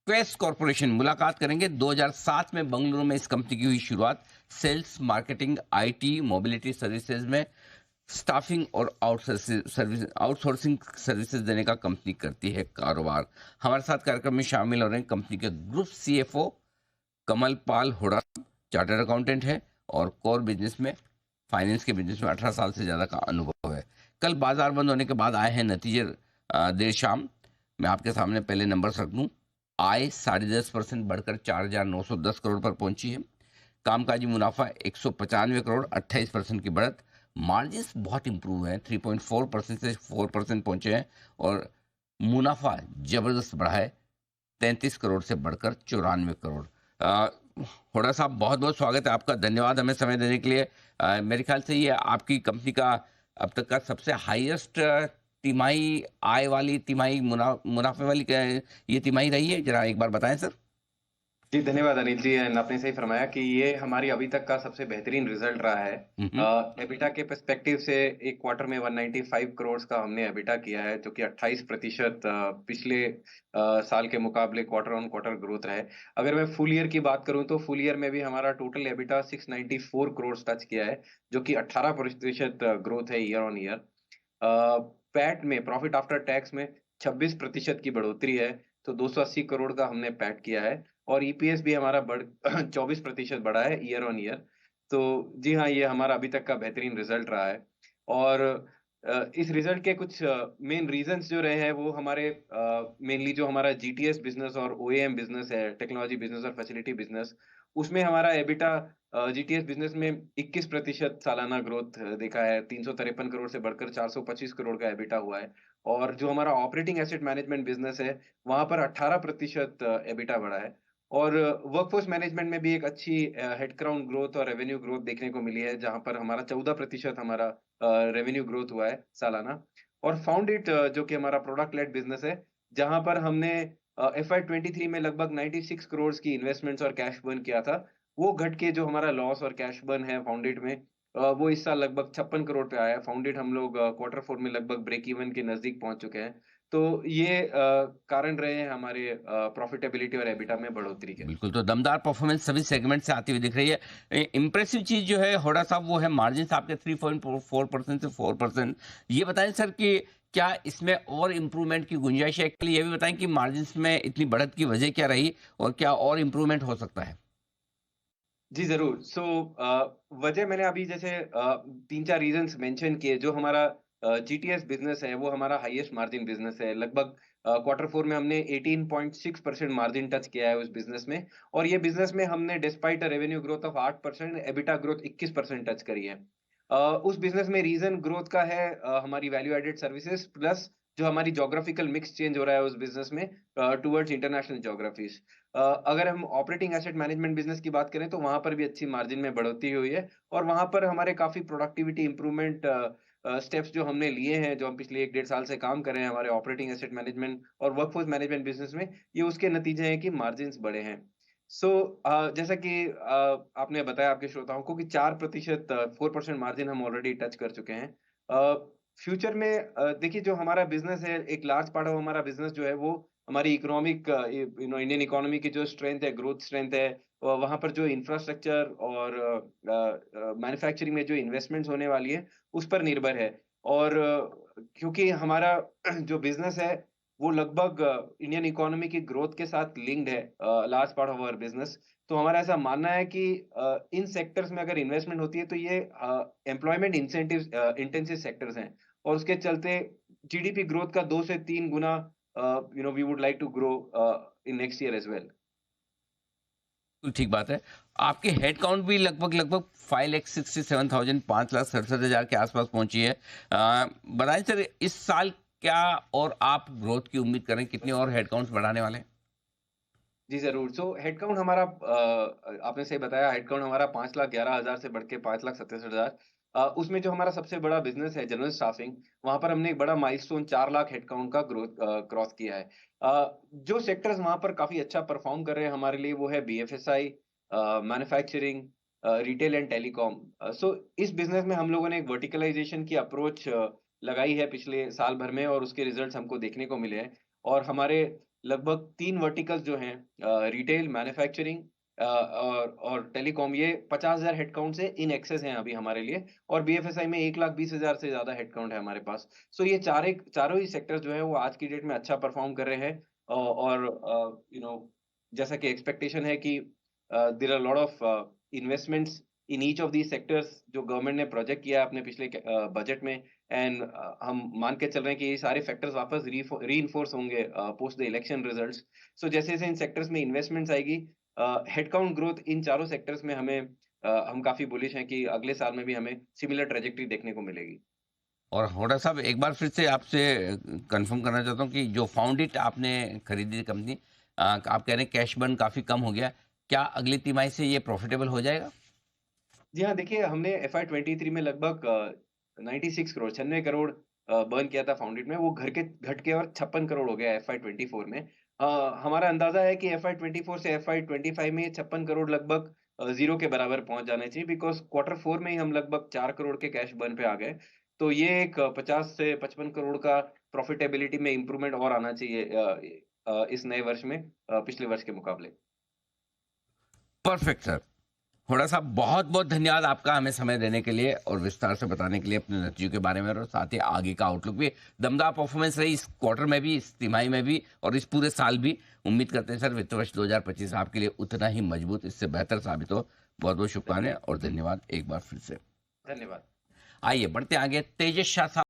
Quess corporation मुलाकात करेंगे। 2007 में बंगलुरु में इस कंपनी की हुई शुरुआत। Sales, marketing, IT, mobility services में स्टाफिंग और आउटसोर्सिंग सर्विसेज देने का कंपनी करती है कारोबार। हमारे साथ कार्यक्रम में शामिल हो रहे हैं कंपनी के ग्रुप सीएफओ कमल पाल हुडा। चार्टर्ड अकाउंटेंट है और कोर बिजनेस में, फाइनेंस के बिजनेस में 18 साल से ज़्यादा का अनुभव है। कल बाजार बंद होने के बाद आए हैं नतीजे देर शाम। मैं आपके सामने पहले नंबर रख दूं। आय 10.5% बढ़कर 4,910 करोड़ पर पहुंची है। कामकाजी मुनाफा 195 करोड़, 28% की बढ़त। मार्जिन्स बहुत इंप्रूव हैं, 3.4% से 4% पहुंचे हैं और मुनाफा जबरदस्त बढ़ा है, 33 करोड़ से बढ़कर 94 करोड़। अ, हुडा साहब, बहुत बहुत स्वागत है आपका। धन्यवाद हमें समय देने के लिए। मेरे ख्याल से ये आपकी कंपनी का अब तक का सबसे हाईएस्ट तिमाही आय वाली, तिमाही मुनाफे वाली ये तिमाही रही है। जरा एक बार बताएं सर। जी, धन्यवाद अनिल जी। एंड आपने सही फरमाया कि ये हमारी अभी तक का सबसे बेहतरीन रिजल्ट रहा है। हम्म। एबिटा के पर्सपेक्टिव से एक क्वार्टर में 195 करोड़ का हमने एबिटा किया है, जो कि 28% पिछले साल के मुकाबले क्वार्टर ऑन क्वार्टर ग्रोथ रहा है। अगर मैं फुल ईयर की बात करूं तो फुल ईयर में भी हमारा टोटल एबिटा 694 करोड़ टच किया है, जो कि 18% ग्रोथ है ईयर ऑन ईयर। पैट में, प्रॉफिट आफ्टर टैक्स में 26% की बढ़ोतरी है, तो 280 करोड़ का हमने पैट किया है। और ईपीएस भी हमारा बढ़ 24% बढ़ा है ईयर ऑन ईयर। तो जी हाँ, ये हमारा अभी तक का बेहतरीन रिजल्ट रहा है। और इस रिजल्ट के कुछ मेन रीजंस जो रहे हैं वो हमारे मेनली जो हमारा जीटीएस बिजनेस और ओएएम बिजनेस है, टेक्नोलॉजी बिजनेस और फैसिलिटी बिजनेस, उसमें हमारा एबिटा जीटीएस बिजनेस में 21% सालाना ग्रोथ देखा है, 353 करोड़ से बढ़कर 425 करोड़ का एबिटा हुआ है। और जो हमारा ऑपरेटिंग एसेट मैनेजमेंट बिजनेस है, वहां पर 18% एबिटा बढ़ा है। और वर्कफोर्स मैनेजमेंट में भी एक अच्छी हेडकाउंट ग्रोथ और रेवेन्यू ग्रोथ देखने को मिली है, जहां पर हमारा 14% हमारा रेवेन्यू ग्रोथ हुआ है सालाना। और फाउंड इट, जो कि हमारा प्रोडक्ट लेड बिजनेस है, जहां पर हमने एफआई 23 में लगभग 96 करोड़ की इन्वेस्टमेंट्स और कैश बर्न किया था, वो घट के जो हमारा लॉस और कैश बर्न है फाउंडेड में, वो इस साल लगभग 56 करोड़ पे आया है। फाउंडेड हम लोग क्वार्टर फोर में लगभग ब्रेक इवन के नजदीक पहुंच चुके हैं। तो ये कारण रहे हैं हमारे प्रॉफिटेबिलिटी और एबिटा में बढ़ोतरी के। बिल्कुल, तो दमदार परफॉर्मेंस सभी सेगमेंट से आती हुई दिख रही है। इम्प्रेसिव चीज जो है होड़ा साहब, वो है मार्जिन आपके 3.4% से 4%। ये बताएं सर कि क्या इसमें और इम्प्रूवमेंट की गुंजाइश है? एक्चुअली ये भी बताएं कि मार्जिन में इतनी बढ़त की वजह क्या रही और क्या और इम्प्रूवमेंट हो सकता है? जी, ज़रूर। वजह मैंने अभी जैसे 3-4 रीज़न्स मेंशन किए। जो हमारा जीटीएस बिज़नेस है, वो हमारा हाईएस्ट मार्जिन बिज़नेस है। लगभग क्वार्टर 4 में हमने 18.6% मार्जिन टच किया है उस बिज़नेस में। और ये बिज़नेस में हमने despite a revenue growth of 8%, EBITDA growth 21% touch करी है। उस बिज़नेस में रीज़न ग्रोथ का है हमारी वैल्यू एडेड सर्विसेज़, प्लस जो हमारी ज्योग्राफिकल मिक्स चेंज हो रहा है उस बिज़नेस में टुवर्ड्स इंटरनेशनल ज्योग्राफीज़। अगर हम ऑपरेटिंग एसेट मैनेजमेंट बिजनेस की बात करें तो वहां पर भी अच्छी मार्जिन में बढ़ोतरी हुई है। और वहां पर हमारे काफी प्रोडक्टिविटी इंप्रूवमेंट स्टेप्स जो हमने लिए हैं, जो हम पिछले 1 डेढ़ साल से काम कर रहे हैं हमारे ऑपरेटिंग एसेट मैनेजमेंट और वर्कफोर्स मैनेजमेंट बिजनेस में, ये उसके नतीजे हैं कि मार्जिन बढ़े हैं। सो जैसा कि आपने बताया आपके श्रोताओं को कि 4%, 4% मार्जिन हम ऑलरेडी टच कर चुके हैं। फ्यूचर में देखिए, जो हमारा बिजनेस है, एक लार्ज पार्ट ऑफ हमारा बिजनेस जो है वो हमारी इकोनॉमिक इंडियन इकोनॉमी की जो स्ट्रेंथ है, ग्रोथ स्ट्रेंथ है, वहाँ पर जो इंफ्रास्ट्रक्चर और मैन्युफैक्चरिंग में जो इन्वेस्टमेंट्स होने वाली है, उस पर निर्भर है। और क्योंकि हमारा जो बिज़नेस है, वो लगभग इंडियन इकोनॉमी की ग्रोथ के साथ लिंक्ड है, large part of our business. तो हमारा ऐसा मानना है कि इन सेक्टर्स में अगर इन्वेस्टमेंट होती है, तो ये एम्प्लॉयमेंट इंसेंटिव्स इंटेंसिव सेक्टर्स हैं। और उसके चलते जीडीपी ग्रोथ का 2 से 3 गुना we would like to grow in next year as well. बिल्कुल ठीक बात है। आपके हेड काउंट भी लगभग लगभग 5,67,000, 5,67,000 के आसपास पहुंची है। बताएं सर, इस साल क्या और आप ग्रोथ की उम्मीद करें? कितने और हेड काउंट्स बढ़ाने वाले हैं? जी, ज़रूर। हेडकाउंट हमारा, आपने सही बताया, हेडकाउंट हमारा 5,11,000 से बढ़ के 5,67,000। उसमें जो हमारा सबसे बड़ा बिज़नेस है जनरल स्टाफिंग, वहाँ पर हमने एक बड़ा माइलस्टोन 4 लाख हेडकाउंट का ग्रोथ क्रॉस किया है। जो सेक्टर्स वहाँ पर काफ़ी अच्छा परफ़ॉर्म कर रहे हैं हमारे लिए, वो है BFSI, manufacturing, retail and telecom. इस बिज़नेस में हम लोगों ने एक वर्टिकलाइज़ेशन की अप्रोच लगाई है पिछले साल भर में, और उसके रिज़ल्ट्स हमको देखने को मिले हैं। और हमारे लगभग 3 वर्टिकल्स जो हैं रिटेल, मैन्युफैक्चरिंग और टेलीकॉम, ये 50,000 हेडकाउंट से इन एक्सेस हैं अभी हमारे लिए, और बीएफएसआई में 1,20,000 से ज़्यादा हेडकाउंट है हमारे पास। सो ये चारों ही सेक्टर्स जो हैं वो आज की डेट में अच्छा परफ़ॉर्म कर रहे हैं। और जैसा कि एक्सपेक्टेशन है कि there are lot of investments in each of these sectors, जो गवर्नमेंट ने प्रोजेक्ट किया है अपने पिछले बजट में। एंड हम मान के चल रहे हैं कि ये सारे फैक्टर्स वापस रीइंफोर्स होंगे पोस्ट द इलेक्शन रिजल्ट्स। सो जैसे-जैसे इन सेक्टर्स में इन्वेस्टमेंट्स आएगी, हेडकाउंट ग्रोथ इन चारों सेक्टर्स में हम काफ़ी बुलिश हैं कि अगले साल में भी हमें सिमिलर ट्रैजेक्टरी देखने को मिलेगी। और होड़ा साहब, एक बार फिर से आपसे कंफर्म करना चाहता हूँ कि जो फाउंडिट आपने खरीदी थी कंपनी, आप कह रहे हैं कैश बर्न काफ़ी कम हो गया। क्या अगली तिमाही से ये प्रॉफिटेबल हो जाएगा? जी हाँ, देखिए हमने एफआई 23 में लगभग 96 करोड़ 96 करोड़ बर्न किया था फाउंडेड में, वो घट के और 56 करोड़ हो गया एफआई 24 में। हमारा अंदाज़ा है कि एफआई 24 से एफआई 25 में ये 56 करोड़ लगभग ज़ीरो के बराबर पहुँच जाने चाहिए, बिकॉज़ क्वार्टर 4 में ही हम लगभग 4 करोड़ के कैश बर्न पे आ गए। तो ये एक 50 से 55 करोड़ का प्रॉफिटेबिलिटी में इम्प्रूवमेंट और आना चाहिए इस नए वर्ष में पिछले वर्ष के मुकाबले। Perfect sir. होड़ा साहब, बहुत बहुत धन्यवाद आपका हमें समय देने के लिए और विस्तार से बताने के लिए अपने नतीजों के बारे में, और साथ ही आगे का आउटलुक भी। दमदार परफॉर्मेंस रही इस क्वार्टर में भी, इस तिमाही में भी, और इस पूरे साल भी। उम्मीद करते हैं सर वित्त वर्ष 2025 आपके लिए उतना ही मजबूत, इससे बेहतर साबित हो। बहुत बहुत शुभकामनाएं और धन्यवाद एक बार फिर से। धन्यवाद। आइए बढ़ते आगे। तेजस शाह साहब